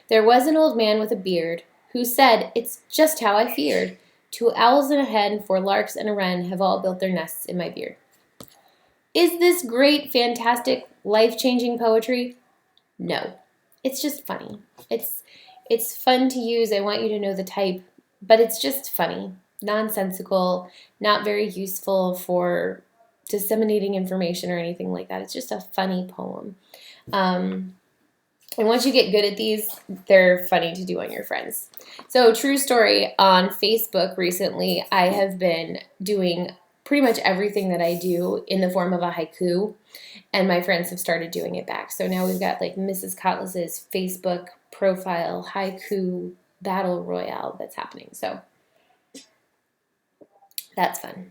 There was an old man with a beard who said, "It's just how I feared. 2 owls and a hen, 4 larks and a wren have all built their nests in my beard." Is this great, fantastic, life-changing poetry? No. It's just funny. It's fun to use. I want you to know the type, but it's just funny, nonsensical, not very useful for disseminating information or anything like that. It's just a funny poem. And once you get good at these, they're funny to do on your friends. So, true story, on Facebook recently, I have been doing pretty much everything that I do in the form of a haiku, and my friends have started doing it back. So now we've got like Mrs. Cutlass's Facebook profile haiku battle royale that's happening. So that's fun.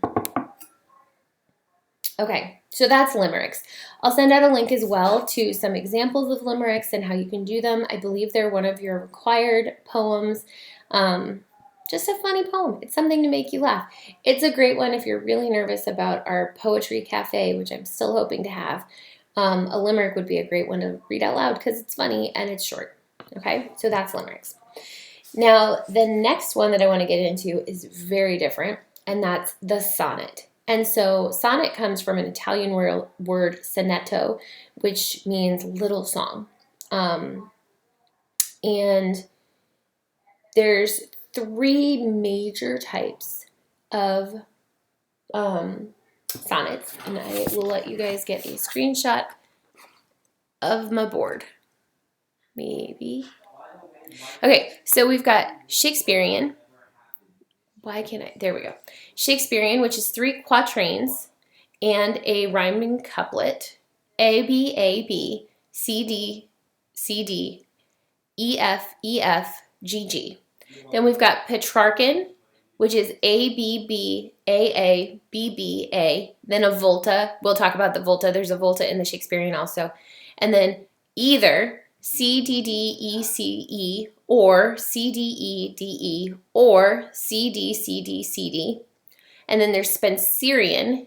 Okay, so that's limericks. I'll send out a link as well to some examples of limericks and how you can do them. I believe they're one of your required poems. Just a funny poem. It's something to make you laugh. It's a great one if you're really nervous about our poetry cafe, which I'm still hoping to have. A limerick would be a great one to read out loud because it's funny and it's short. Okay, so that's limericks. Now, the next one that I want to get into is very different, and that's the sonnet. And so sonnet comes from an Italian word sonetto, which means little song. And there's 3 major types of sonnets, and I will let you guys get a screenshot of my board. Maybe. Okay, so we've got Shakespearean. Why can't I? There we go. Shakespearean, which is 3 quatrains and a rhyming couplet. A, B, A, B, C, D, C, D, E, F, E, F, G, G. Then we've got Petrarchan, which is A, B, B, A, B, B, A. Then a volta. We'll talk about the volta. There's a volta in the Shakespearean also. And then either C, D, D, E, C, E, or C, D, E, D, E, or C, D, C, D, C, D. And then there's Spenserian,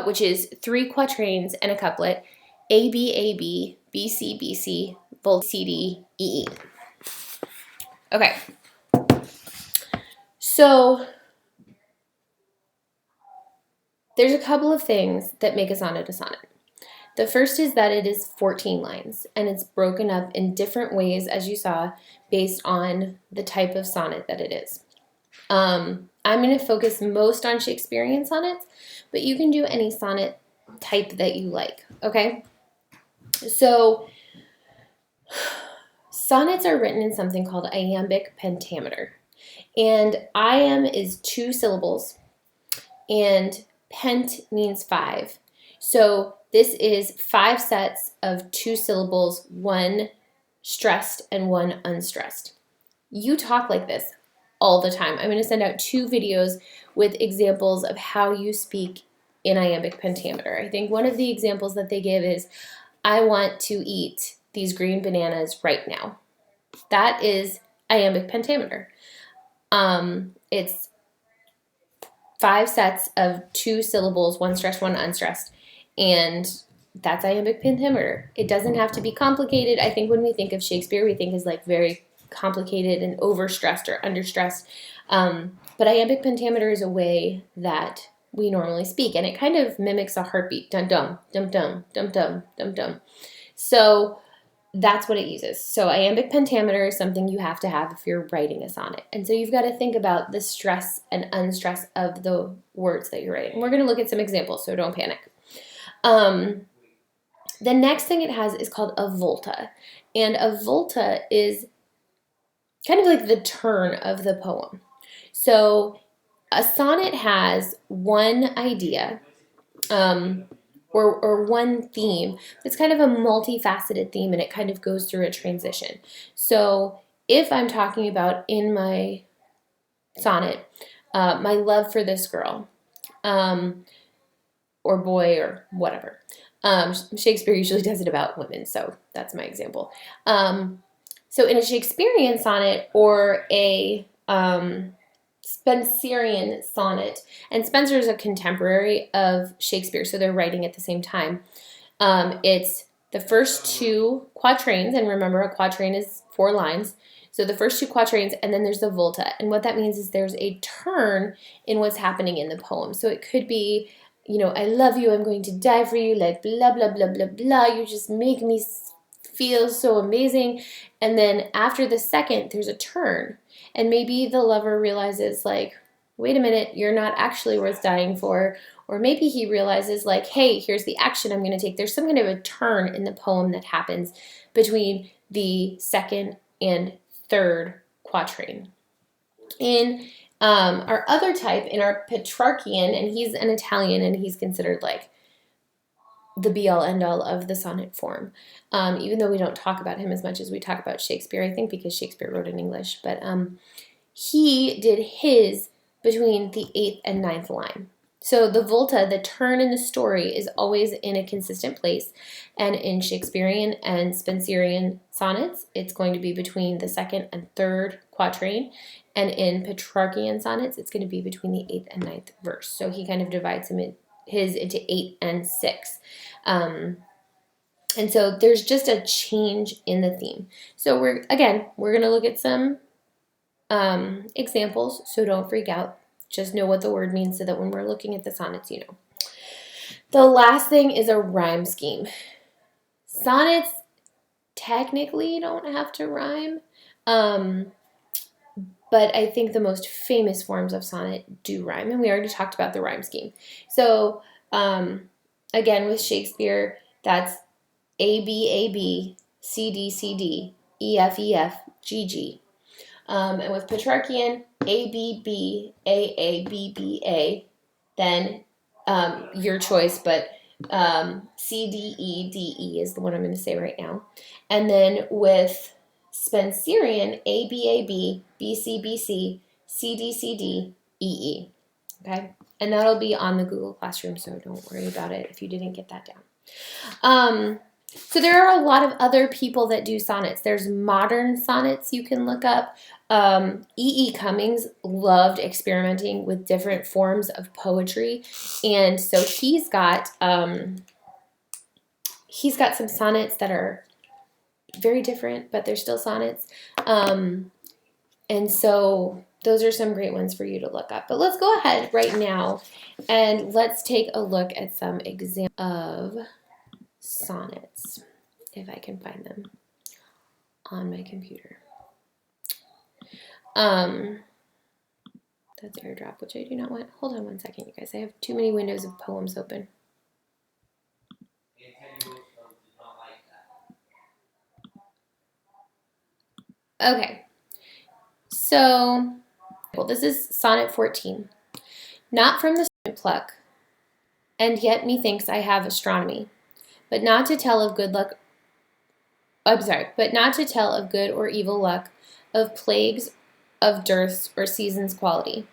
which is 3 quatrains and a couplet. A, B, A, B, B, C, B, C, volta, C, D, E, E. Okay. So there's a couple of things that make a sonnet a sonnet. The first is that it is 14 lines, and it's broken up in different ways, as you saw, based on the type of sonnet that it is. I'm going to focus most on Shakespearean sonnets, but you can do any sonnet type that you like, okay? So sonnets are written in something called iambic pentameter. And iamb is 2 syllables, and pent means 5. So this is 5 sets of 2 syllables, 1 stressed and 1 unstressed. You talk like this all the time. I'm going to send out 2 videos with examples of how you speak in iambic pentameter. I think one of the examples that they give is, I want to eat these green bananas right now. That is iambic pentameter. It's 5 sets of 2 syllables, 1 stressed, 1 unstressed, and that's iambic pentameter. It doesn't have to be complicated. I think when we think of Shakespeare, we think is like very complicated and overstressed or understressed. But iambic pentameter is a way that we normally speak, and it kind of mimics a heartbeat. Dum dum dum dum dum dum dum dum. So that's what it uses. So iambic pentameter is something you have to have if you're writing a sonnet. And so you've got to think about the stress and unstress of the words that you're writing. We're going to look at some examples, so don't panic. The next thing it has is called a volta. And a volta is kind of like the turn of the poem. So a sonnet has one idea, or one theme. It's kind of a multifaceted theme, and it kind of goes through a transition. So if I'm talking about in my sonnet, my love for this girl, or boy, or whatever. Shakespeare usually does it about women, so that's my example. So in a Shakespearean sonnet or a Spenserian sonnet, and Spenser is a contemporary of Shakespeare, so they're writing at the same time. It's the first two quatrains, and remember a quatrain is 4 lines, so the first two quatrains, and then there's the volta. And what that means is there's a turn in what's happening in the poem. So it could be, I love you, I'm going to die for you, like blah, blah, blah, blah, blah. You just make me feel so amazing. And then after the second, there's a turn. And maybe the lover realizes, like, wait a minute, you're not actually worth dying for. Or maybe he realizes, like, hey, here's the action I'm going to take. There's some kind of a turn in the poem that happens between the second and third quatrain. In our other type, in our Petrarchian, and he's an Italian, and he's considered like the be-all, end-all of the sonnet form, even though we don't talk about him as much as we talk about Shakespeare, I think because Shakespeare wrote in English, but he did his between the 8th and 9th line. So the volta, the turn in the story, is always in a consistent place. And in Shakespearean and Spenserian sonnets, it's going to be between the 2nd and 3rd quatrain. And in Petrarchian sonnets, it's going to be between the 8th and 9th verse. So he kind of divides his into 8 and 6. And so there's just a change in the theme. So we're going to look at some examples, so don't freak out. Just know what the word means so that when we're looking at the sonnets, you know. The last thing is a rhyme scheme. Sonnets technically don't have to rhyme, but I think the most famous forms of sonnet do rhyme, and we already talked about the rhyme scheme. So, again, with Shakespeare, that's A, B, A, B, C, D, C, D, E, F, E, F, G, G. And with Petrarchian, A, B, B, A, B, B, A, then your choice, but C, D, E, D, E is the one I'm going to say right now. And then with Spenserian, A, B, B, C, B, C, D, C, D, E, E. Okay? And that'll be on the Google Classroom, so don't worry about it if you didn't get that down. So there are a lot of other people that do sonnets. There's modern sonnets you can look up. E.E. Cummings loved experimenting with different forms of poetry, and so he's got some sonnets that are very different, but they're still sonnets. And so those are some great ones for you to look up. But let's go ahead right now and let's take a look at some examples of sonnets, if I can find them on my computer. That's AirDrop, which I do not want. Hold on one second, you guys. I have too many windows of poems open. Okay, so this is Sonnet 14. Not from the pluck, and yet methinks I have astronomy, but not to tell of good luck. But not to tell of good or evil luck, of plagues, of dearths, or seasons' quality.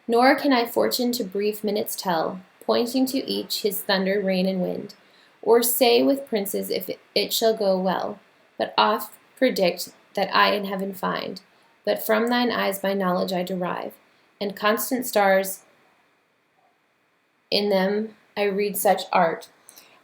Nor can I fortune to brief minutes tell, pointing to each his thunder, rain, and wind, or say with princes if it shall go well, but oft predict that I in heaven find. But from thine eyes my knowledge I derive, and constant stars, in them I read such art,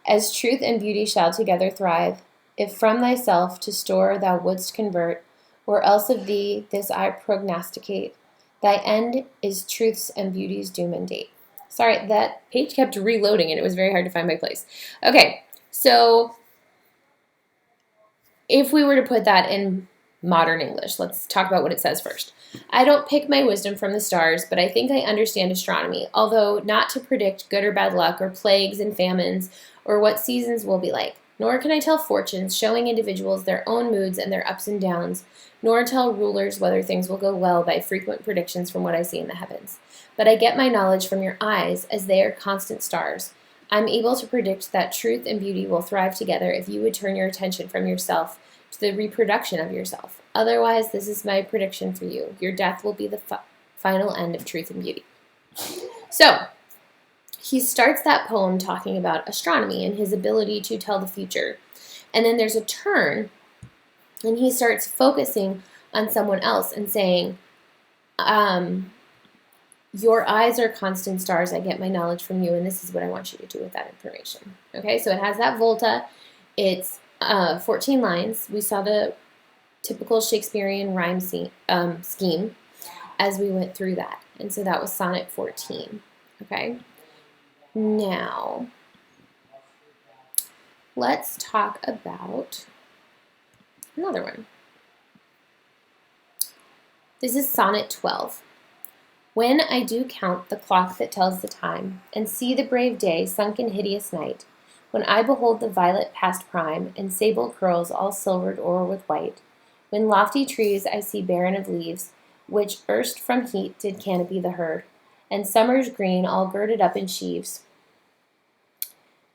as truth and beauty shall together thrive, if from thyself to store thou wouldst convert, or else of thee this I prognosticate, thy end is truth's and beauty's doom and date. Sorry, that page kept reloading and it was very hard to find my place. Okay, so if we were to put that in modern English, let's talk about what it says first. I don't pick my wisdom from the stars, but I think I understand astronomy, although not to predict good or bad luck or plagues and famines or what seasons will be like. Nor can I tell fortunes, showing individuals their own moods and their ups and downs, nor tell rulers whether things will go well by frequent predictions from what I see in the heavens. But I get my knowledge from your eyes, as they are constant stars. I'm able to predict that truth and beauty will thrive together if you would turn your attention from yourself to the reproduction of yourself. Otherwise, this is my prediction for you. Your death will be the final end of truth and beauty. So, he starts that poem talking about astronomy and his ability to tell the future. And then there's a turn, and he starts focusing on someone else and saying, your eyes are constant stars. I get my knowledge from you, and this is what I want you to do with that information. Okay, so it has that volta. It's 14 lines. We saw the typical Shakespearean rhyme scheme as we went through that. And so that was Sonnet 14. Okay. Now, let's talk about another one. This is Sonnet 12. When I do count the clock that tells the time, and see the brave day sunk in hideous night, when I behold the violet past prime, and sable curls all silvered o'er with white, when lofty trees I see barren of leaves, which erst from heat did canopy the herd, and summer's green all girded up in sheaves,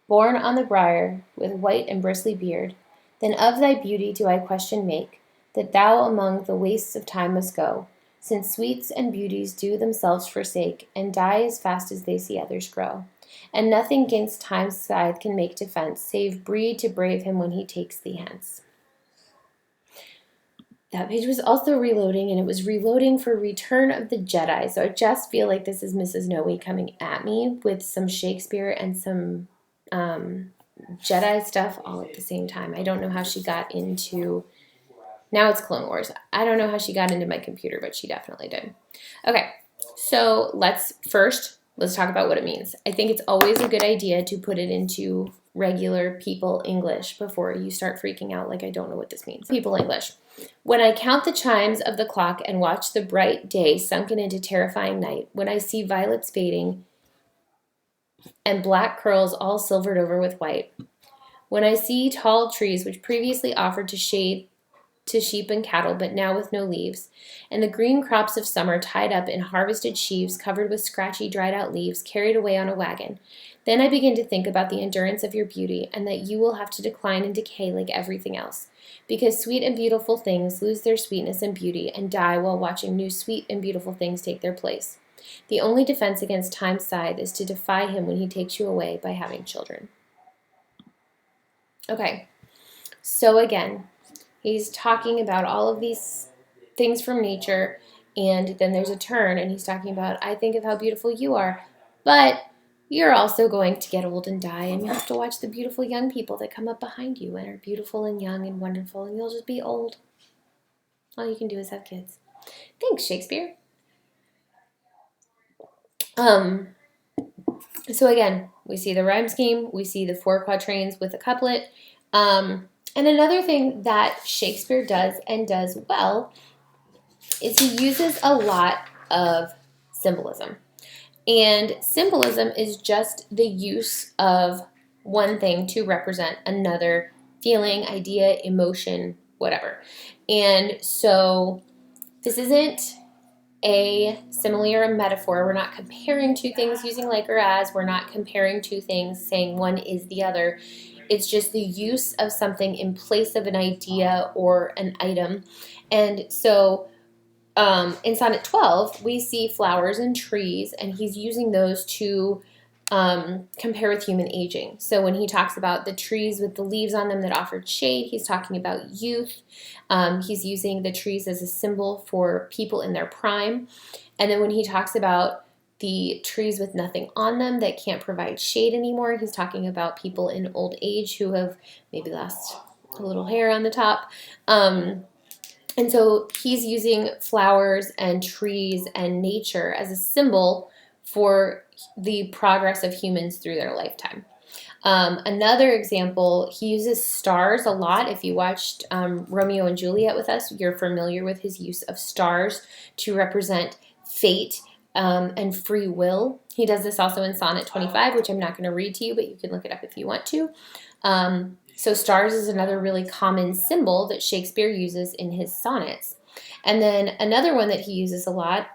borne on the brier, with white and bristly beard, then of thy beauty do I question make, that thou among the wastes of time must go, since sweets and beauties do themselves forsake, and die as fast as they see others grow. And nothing 'gainst time's scythe can make defense, save breed to brave him when he takes thee hence. That page was also reloading, and it was reloading for Return of the Jedi. So I just feel like this is Mrs. Noe coming at me with some Shakespeare and some Jedi stuff all at the same time. I don't know how she got into... Now it's Clone Wars. I don't know how she got into my computer, but she definitely did. Okay, so let's talk about what it means. I think it's always a good idea to put it into regular people English before you start freaking out like I don't know what this means. People English. When I count the chimes of the clock and watch the bright day sunken into terrifying night, when I see violets fading and black curls all silvered over with white, when I see tall trees which previously offered to shade to sheep and cattle, but now with no leaves, and the green crops of summer tied up in harvested sheaves covered with scratchy, dried-out leaves carried away on a wagon, then I begin to think about the endurance of your beauty, and that you will have to decline and decay like everything else, because sweet and beautiful things lose their sweetness and beauty and die while watching new sweet and beautiful things take their place. The only defense against time's scythe is to defy him when he takes you away by having children. Okay, so again, he's talking about all of these things from nature, and then there's a turn, and he's talking about, I think of how beautiful you are, but you're also going to get old and die, and you have to watch the beautiful young people that come up behind you and are beautiful and young and wonderful, and you'll just be old. All you can do is have kids. Thanks, Shakespeare. So again, we see the rhyme scheme, we see the 4 quatrains with a couplet, and another thing that Shakespeare does and does well is he uses a lot of symbolism. And symbolism is just the use of one thing to represent another feeling, idea, emotion, whatever. And so this isn't a simile or a metaphor. We're not comparing two things using like or as. We're not comparing two things saying one is the other. It's just the use of something in place of an idea or an item. And so in Sonnet 12, we see flowers and trees, and he's using those to compare with human aging. So when he talks about the trees with the leaves on them that offered shade, he's talking about youth. He's using the trees as a symbol for people in their prime. And then when he talks about the trees with nothing on them that can't provide shade anymore, he's talking about people in old age who have maybe lost a little hair on the top. And so he's using flowers and trees and nature as a symbol for the progress of humans through their lifetime. Another example, he uses stars a lot. If you watched Romeo and Juliet with us, you're familiar with his use of stars to represent fate and free will. He does this also in Sonnet 25, which I'm not going to read to you, but you can look it up if you want to. So stars is another really common symbol that Shakespeare uses in his sonnets. And then another one that he uses a lot,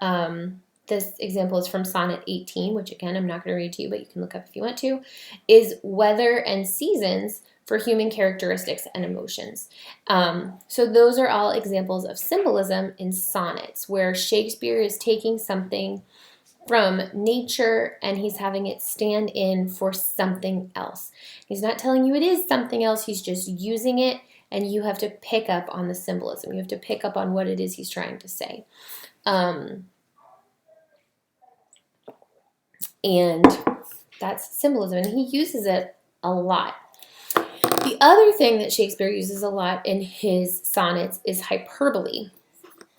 this example is from Sonnet 18, which again, I'm not going to read to you, but you can look up if you want to, is weather and seasons for human characteristics and emotions. So those are all examples of symbolism in sonnets, where Shakespeare is taking something from nature and he's having it stand in for something else. He's not telling you it is something else, he's just using it, and you have to pick up on the symbolism. You have to pick up on what it is he's trying to say. And that's symbolism, and he uses it a lot. The other thing that Shakespeare uses a lot in his sonnets is hyperbole.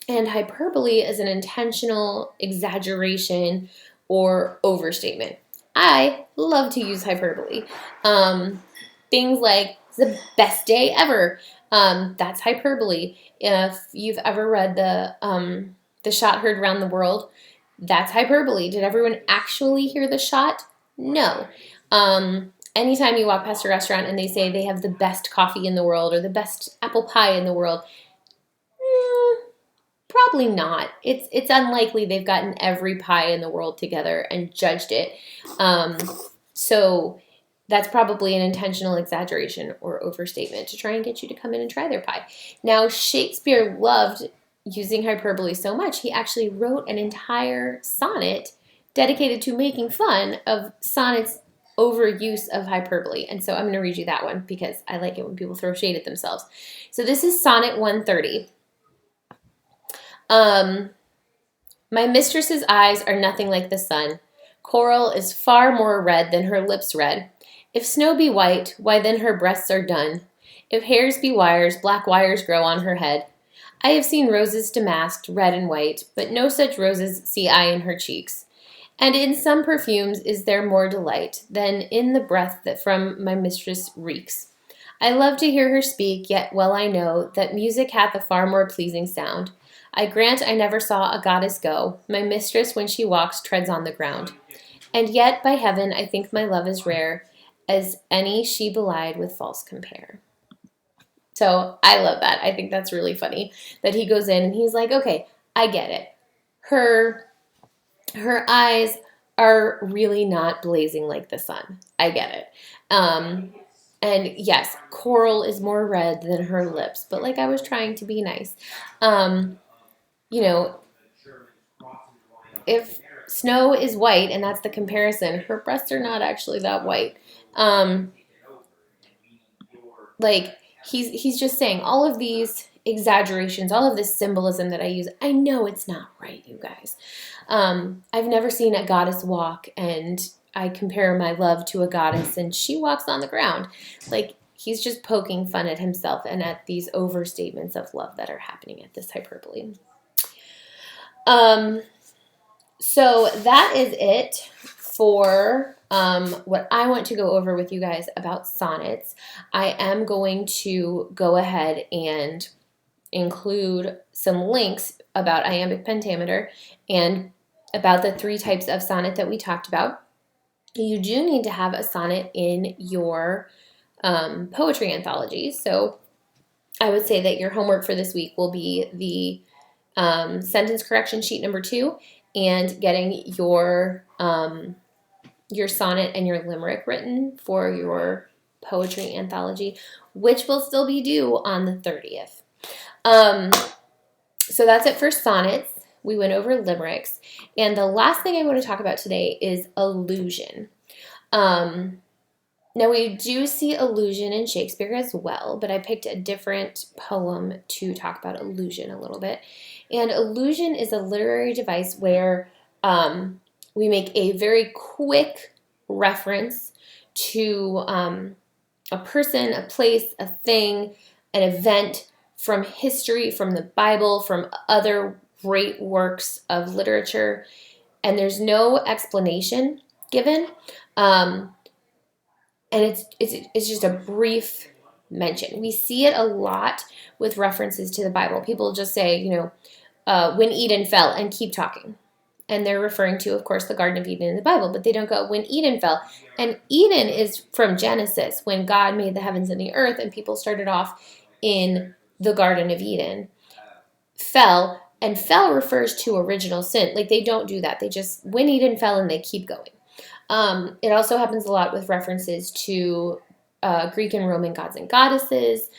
And hyperbole is an intentional exaggeration or overstatement. I love to use hyperbole. Things like the best day ever. That's hyperbole. If you've ever read the shot heard around the world, that's hyperbole. Did everyone actually hear the shot? No. Anytime you walk past a restaurant and they say they have the best coffee in the world or the best apple pie in the world, probably not. It's unlikely they've gotten every pie in the world together and judged it. So that's probably an intentional exaggeration or overstatement to try and get you to come in and try their pie. Now, Shakespeare loved using hyperbole so much, he actually wrote an entire sonnet dedicated to making fun of sonnets' overuse of hyperbole. And so I'm going to read you that one because I like it when people throw shade at themselves. So this is Sonnet 130. My mistress's eyes are nothing like the sun. Coral is far more red than her lips red. If snow be white, why then her breasts are dun. If hairs be wires, black wires grow on her head. I have seen roses damasked, red and white, but no such roses see I in her cheeks. And in some perfumes is there more delight than in the breath that from my mistress reeks. I love to hear her speak, yet well I know that music hath a far more pleasing sound. I grant I never saw a goddess go. My mistress, when she walks, treads on the ground. And yet, by heaven, I think my love is rare, as any she belied with false compare. So I love that. I think that's really funny that he goes in and he's like, okay, I get it. Her eyes are really not blazing like the sun. I get it. And yes, coral is more red than her lips, but like I was trying to be nice. You know, if snow is white and that's the comparison, her breasts are not actually that white. Like he's just saying all of these exaggerations, all of this symbolism that I use. I know it's not right, you guys. I've never seen a goddess walk and I compare my love to a goddess and she walks on the ground. Like he's just poking fun at himself and at these overstatements of love that are happening at this hyperbole. So that is it for what I want to go over with you guys about sonnets. I am going to go ahead and include some links about iambic pentameter and about the 3 types of sonnet that we talked about. You do need to have a sonnet in your poetry anthology. So I would say that your homework for this week will be the sentence correction sheet number 2 and getting your sonnet and your limerick written for your poetry anthology, which will still be due on the 30th. So that's it for sonnets. We went over limericks. And the last thing I want to talk about today is allusion. Now we do see allusion in Shakespeare as well, but I picked a different poem to talk about allusion a little bit. And allusion is a literary device where we make a very quick reference to a person, a place, a thing, an event from history, from the Bible, from other great works of literature, and there's no explanation given. And it's just a brief mention. We see it a lot with references to the Bible. People just say, when Eden fell and keep talking. And they're referring to, of course, the Garden of Eden in the Bible, but they don't go when Eden fell. And Eden is from Genesis, when God made the heavens and the earth and people started off in the Garden of Eden. Fell, and fell refers to original sin. Like they don't do that. They just, when Eden fell, and they keep going. It also happens a lot with references to Greek and Roman gods and goddesses,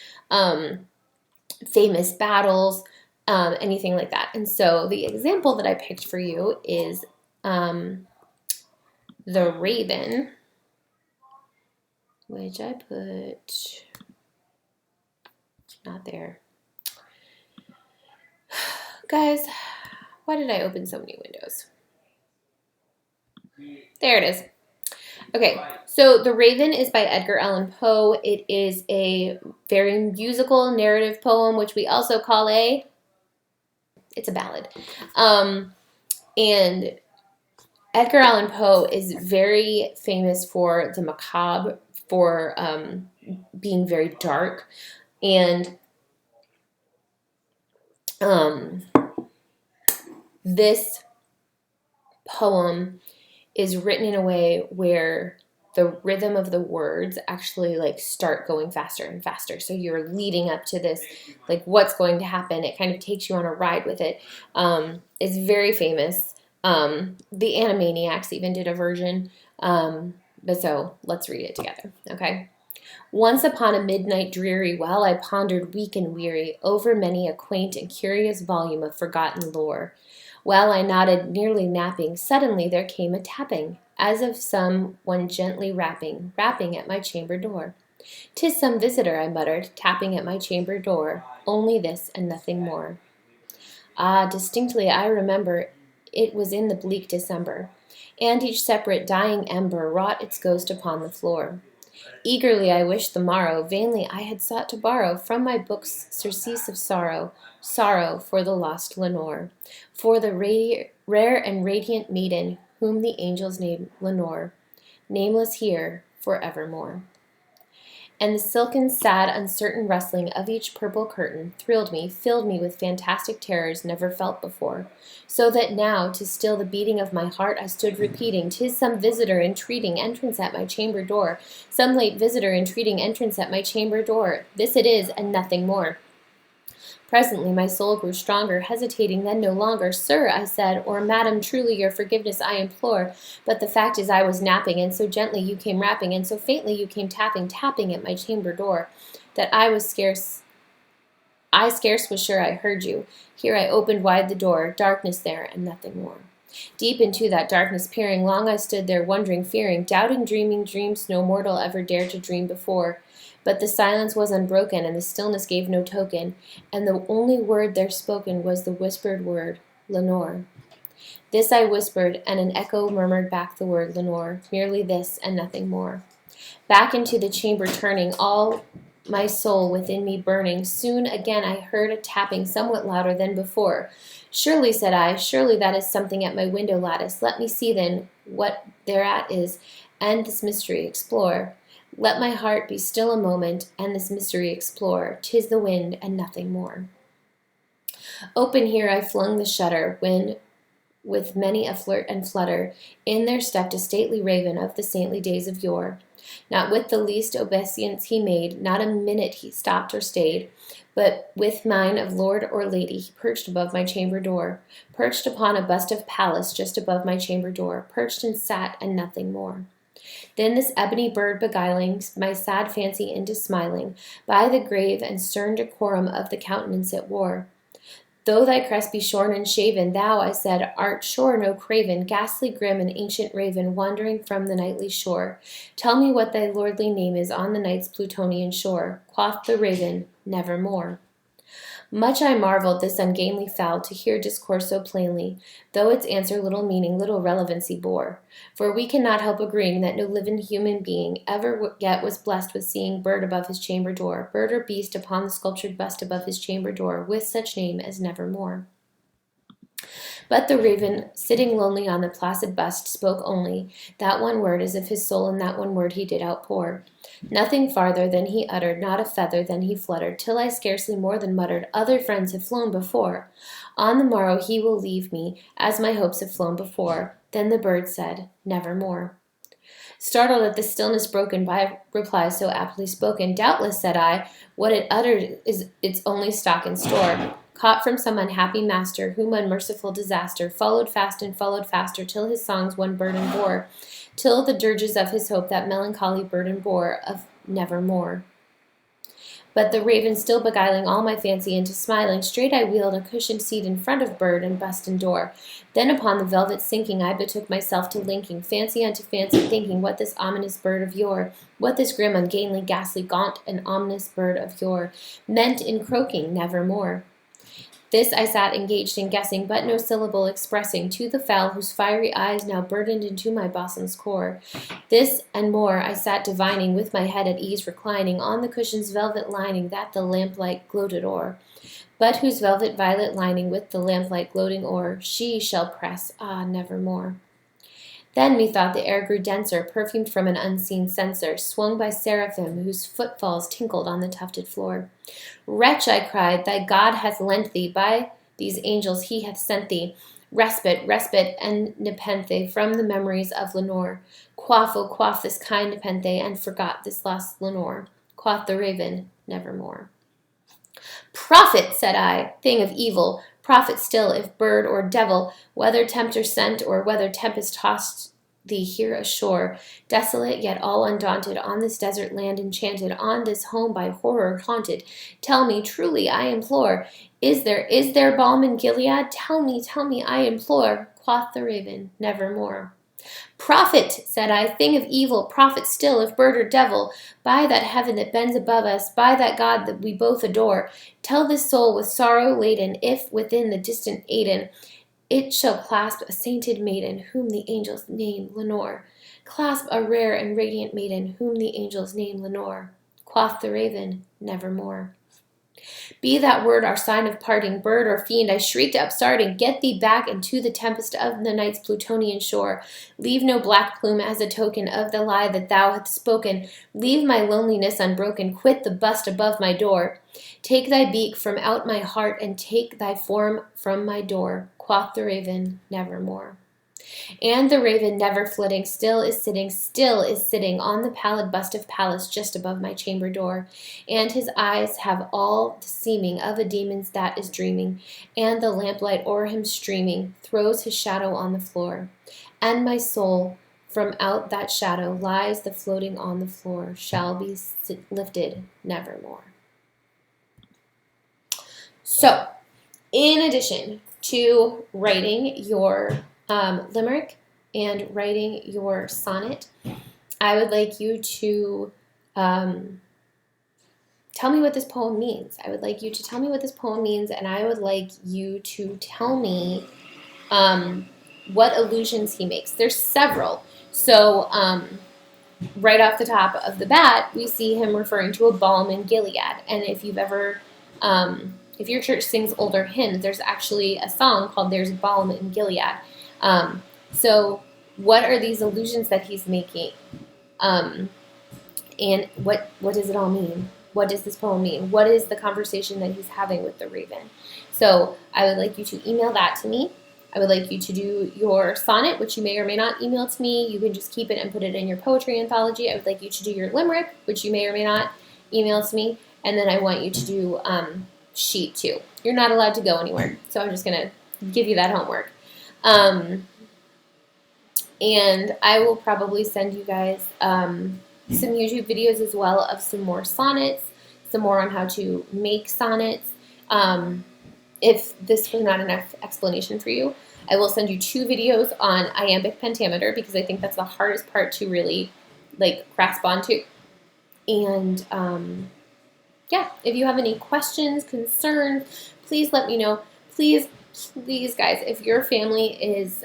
famous battles, anything like that. And so the example that I picked for you is the Raven, which I put not there. Guys, why did I open so many windows? There it is. Okay, so The Raven is by Edgar Allan Poe. It is a very musical narrative poem, which we also call it's a ballad. And Edgar Allan Poe is very famous for the macabre, for being very dark. And this poem is written in a way where the rhythm of the words actually like start going faster and faster. So you're leading up to this, like what's going to happen. It kind of takes you on a ride with it. It's very famous. The Animaniacs even did a version. But so let's read it together, okay? Once upon a midnight dreary, while I pondered weak and weary over many a quaint and curious volume of forgotten lore, while I nodded, nearly napping, suddenly there came a tapping, as of some one gently rapping at my chamber door. "'Tis some visitor," I muttered, tapping at my chamber door, "only this and nothing more." Ah, distinctly I remember it was in the bleak December, and each separate dying ember wrought its ghost upon the floor. Eagerly I wished the morrow, vainly I had sought to borrow from my books surcease of sorrow, sorrow for the lost Lenore, for the rare and radiant maiden whom the angels name Lenore, nameless here for evermore. And the silken, sad, uncertain rustling of each purple curtain thrilled me, filled me with fantastic terrors never felt before, so that now, to still the beating of my heart, I stood repeating, "'Tis some visitor entreating entrance at my chamber door, some late visitor entreating entrance at my chamber door. This it is, and nothing more." Presently my soul grew stronger, hesitating then no longer. "Sir," I said, "or Madam, truly your forgiveness I implore, but the fact is I was napping, and so gently you came rapping, and so faintly you came tapping, tapping at my chamber door, that I scarce was sure I heard you. Here I opened wide the door, darkness there, and nothing more. Deep into that darkness peering, long I stood there, wondering, fearing, doubting, dreaming dreams no mortal ever dared to dream before. But the silence was unbroken, and the stillness gave no token, and the only word there spoken was the whispered word, Lenore. This I whispered, and an echo murmured back the word Lenore, merely this and nothing more. Back into the chamber turning, all my soul within me burning, soon again I heard a tapping somewhat louder than before. "Surely," said I, "surely that is something at my window lattice. Let me see then what thereat is, and this mystery explore. Let my heart be still a moment, and this mystery explore. 'Tis the wind, and nothing more." Open here I flung the shutter, when, with many a flirt and flutter, in there stepped a stately raven of the saintly days of yore. Not with the least obeisance he made, not a minute he stopped or stayed, but with mine of lord or lady he perched above my chamber door, perched upon a bust of Pallas just above my chamber door, perched and sat, and nothing more. Then this ebony bird beguiling my sad fancy into smiling, by the grave and stern decorum of the countenance it wore. "Though thy crest be shorn and shaven, thou," I said, "art sure no craven, ghastly grim and ancient raven, wandering from the nightly shore. Tell me what thy lordly name is on the night's Plutonian shore." Quoth the raven, "Nevermore." Much I marveled this ungainly fowl to hear discourse so plainly, though its answer little meaning, little relevancy bore. For we cannot help agreeing that no living human being ever yet was blessed with seeing bird above his chamber door, bird or beast upon the sculptured bust above his chamber door, with such name as Nevermore. But the raven, sitting lonely on the placid bust, spoke only that one word, as if his soul in that one word he did outpour. Nothing farther than he uttered, not a feather than he fluttered, till I scarcely more than muttered, "Other friends have flown before. On the morrow he will leave me, as my hopes have flown before." Then the bird said, "Nevermore." Startled at the stillness broken by a reply so aptly spoken, "Doubtless," said I, "what it uttered is its only stock and store, caught from some unhappy master, whom unmerciful disaster followed fast and followed faster, till his songs one burden bore, till the dirges of his hope that melancholy burden bore of nevermore." But the raven still beguiling all my fancy into smiling, straight I wheeled a cushioned seat in front of bird and bust and door. Then upon the velvet sinking I betook myself to linking fancy unto fancy, thinking what this ominous bird of yore, what this grim, ungainly, ghastly, gaunt, and ominous bird of yore meant in croaking nevermore. This I sat engaged in guessing, but no syllable expressing to the fowl whose fiery eyes now burdened into my bosom's core. This and more I sat divining, with my head at ease reclining on the cushion's velvet lining that the lamplight gloated o'er, but whose velvet violet lining with the lamplight gloating o'er she shall press, nevermore. Then methought the air grew denser, perfumed from an unseen censer, swung by seraphim whose footfalls tinkled on the tufted floor. Wretch, I cried, thy God hath lent thee, by these angels he hath sent thee, respite, and nepenthe from the memories of Lenore. Quaff, oh quaff this kind nepenthe, and forgot this lost Lenore. Quoth the raven, nevermore. Prophet, said I, thing of evil, prophet still, if bird or devil, whether tempter sent or whether tempest tossed thee here ashore, desolate yet all undaunted, on this desert land enchanted, on this home by horror haunted. Tell me, truly I implore, is there balm in Gilead? Tell me, I implore. Quoth the raven, nevermore. Prophet, said I, thing of evil, prophet still, if bird or devil, by that heaven that bends above us, by that God that we both adore, tell this soul with sorrow laden, if within the distant Aidenn it shall clasp a sainted maiden, whom the angels name Lenore. Clasp a rare and radiant maiden, whom the angels name Lenore. Quoth the raven, nevermore. Be that word our sign of parting, bird or fiend, I shrieked upstarting, get thee back into the tempest of the night's Plutonian shore. Leave no black plume as a token of the lie that thou hast spoken. Leave my loneliness unbroken, quit the bust above my door. Take thy beak from out my heart, and take thy form from my door. Quoth the raven, nevermore. And the raven, never flitting, still is sitting on the pallid bust of Pallas just above my chamber door. And his eyes have all the seeming of a demon's that is dreaming, and the lamplight o'er him streaming throws his shadow on the floor. And my soul, from out that shadow, lies the floating on the floor, shall be lifted nevermore. So, in addition to writing your limerick and writing your sonnet, I would like you to tell me what this poem means. I would like you to tell me what this poem means, and I would like you to tell me what allusions he makes. There's several. So right off the top of the bat, we see him referring to a balm in Gilead. And if you've ever, if your church sings older hymns, there's actually a song called There's Balm in Gilead. So what are these allusions that he's making? And what does it all mean? What does this poem mean? What is the conversation that he's having with the raven? So I would like you to email that to me. I would like you to do your sonnet, which you may or may not email to me. You can just keep it and put it in your poetry anthology. I would like you to do your limerick, which you may or may not email to me. And then I want you to do sheet 2. You're not allowed to go anywhere, so I'm just going to give you that homework. And I will probably send you guys some YouTube videos as well of some more sonnets, some more on how to make sonnets. If this was not enough explanation for you, I will send you 2 videos on iambic pentameter, because I think that's the hardest part to really grasp onto. And yeah, if you have any questions, concerns, please let me know. Please, guys, if your family is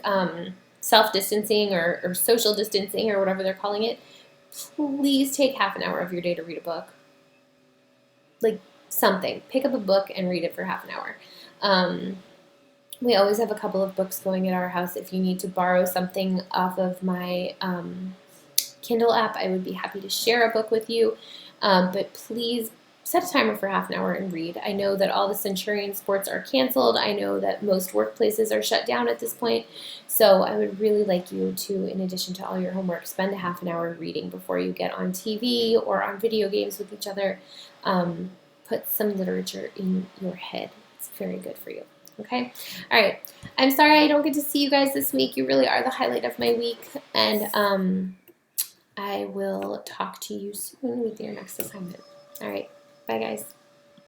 self-distancing or social distancing or whatever they're calling it, please take half an hour of your day to read a book. Something. Pick up a book and read it for half an hour. We always have a couple of books going at our house. If you need to borrow something off of my Kindle app, I would be happy to share a book with you. But please set a timer for half an hour and read. I know that all the Centurion sports are canceled. I know that most workplaces are shut down at this point. So I would really like you to, in addition to all your homework, spend a half an hour reading before you get on TV or on video games with each other. Put some literature in your head. It's very good for you. Okay? All right. I'm sorry I don't get to see you guys this week. You really are the highlight of my week. And I will talk to you soon with your next assignment. All right. Bye, guys.